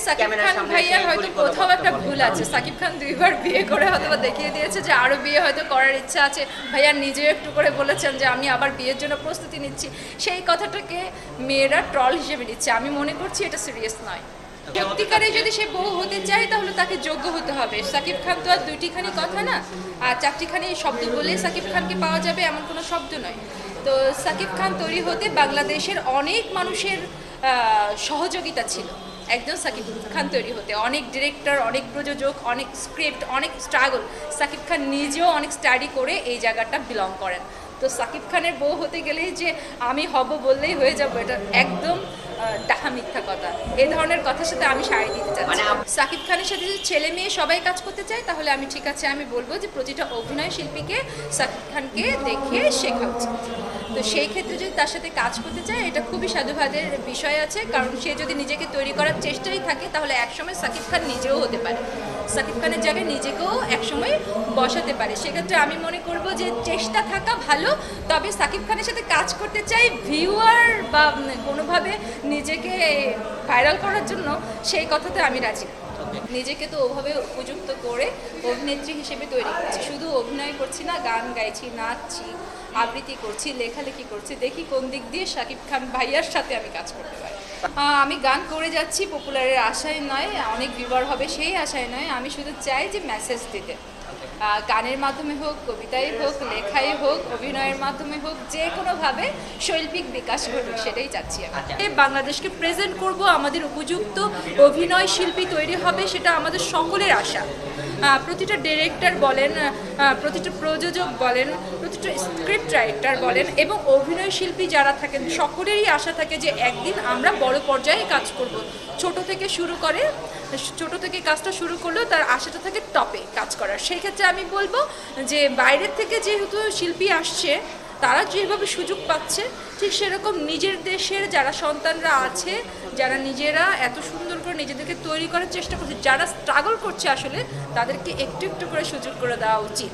সাকিব খান ভাইয়ার হয়তো কোথাও একটা ভুল আছে। সাকিব খান 2বার বিয়ে করে হয়তো দেখিয়ে দিয়েছে যে আরও বিয়ে হয়তো করার ইচ্ছা আছে। ভাইয়া নিজেও একটু করে বলেছেন যে আমি আবার বিয়ের জন্য প্রস্তুতি নিচ্ছি। সেই কথাটাকে মেয়েরা ট্রল হিসেবে নিচ্ছে। আমি মনে করছি এটা সিরিয়াস নয়। সত্যিকারে যদি সে বউ হতে চায় তাহলে তাকে যোগ্য হতে হবে। সাকিব খান তো আর দুইটিখানি কথা না, আর চারটিখানি শব্দ বলে সাকিব খানকে পাওয়া যাবে এমন কোনো শব্দ নয়। তো সাকিব খান তৈরি হতে বাংলাদেশের অনেক মানুষের সহযোগিতা ছিল। একজন সাকিব খান তৈরি হতে অনেক ডিরেক্টর, অনেক প্রযোজক, অনেক স্ক্রিপ্ট, অনেক স্ট্রাগল। সাকিব খান নিজেও অনেক স্টাডি করে এই জায়গাটা বিলং করেন। তো সাকিব খানের বউ হতে গেলেই যে আমি হব বললেই হয়ে যাবো, এটা একদম ডাহা মিথ্যা কথা। এই ধরনের কথার সাথে আমি সায় দিতে চাচ্ছি। সাকিব খানের সাথে যদি ছেলে মেয়ে সবাই কাজ করতে চায় তাহলে আমি ঠিক আছে, আমি বলবো যে প্রতিটা অভিনয় শিল্পীকে সাকিব খানকে দেখে শেখা উচিত। তো সেই ক্ষেত্রে যদি তার সাথে কাজ করতে চায় এটা খুবই সাধুবাদের বিষয় আছে, কারণ সে যদি নিজেকে তৈরি করার চেষ্টাই থাকে তাহলে একসময় সাকিব খান নিজেও হতে পারে। সাকিব খানের জায়গায় নিজেকেও একসময় বসাতে পারে। সেক্ষেত্রে আমি মনে করব যে চেষ্টা থাকা ভালো। তবে সাকিব খানের সাথে কাজ করতে চাই ভিউয়ার বা কোনোভাবে নিজেকে ভাইরাল করার জন্য, সেই কথাতে আমি রাজি না। নিজেকে তো ওভাবে উপযুক্ত করে অভিনেত্রী হিসেবে তৈরি করছি। শুধু অভিনয় করছি না, গান গাইছি, নাচছি, আবৃত্তি করছি, লেখালেখি করছি। দেখি কোন দিক দিয়ে সাকিব খান ভাইয়ার সাথে আমি কাজ করতে পারি। আমি গান করে যাচ্ছি পপুলারের আশায় নয়, অনেক ভিউয়ার হবে সেই আশায় নয়। আমি শুধু চাই যে মেসেজ দিতে, গানের মাধ্যমে হোক, কবিতায় হোক, লেখায় হোক, অভিনয়ের মাধ্যমে হোক, যে কোনোভাবে শৈল্পিক বিকাশ ঘটুক সেটাই চাচ্ছি আমি। বাংলাদেশকে প্রেজেন্ট করব, আমাদের উপযুক্ত অভিনয় শিল্পী তৈরি হবে, সেটা আমাদের সকলের আশা। প্রতিটা ডিরেক্টর বলেন, প্রতিটা প্রযোজক বলেন, প্রতিটা স্ক্রিপ্ট রাইটার বলেন এবং অভিনয় শিল্পী যারা থাকেন সকলেরই আশা থাকে যে একদিন আমরা বড় পর্যায়ে কাজ করব। ছোট থেকে কাজটা শুরু করলেও তার আশাটা থাকে টপে কাজ করার। সেই ক্ষেত্রে আমি বলবো যে বাইরের থেকে যেহেতু শিল্পী আসছে তারা যেভাবে সুযোগ পাচ্ছে, ঠিক সেরকম নিজের দেশের যারা সন্তানরা আছে, যারা নিজেরা এত সুন্দর করে নিজেদেরকে তৈরি করার চেষ্টা করছে, যারা স্ট্রাগল করছে, আসলে তাদেরকে একটু একটু করে সুযোগ করে দেওয়া উচিত।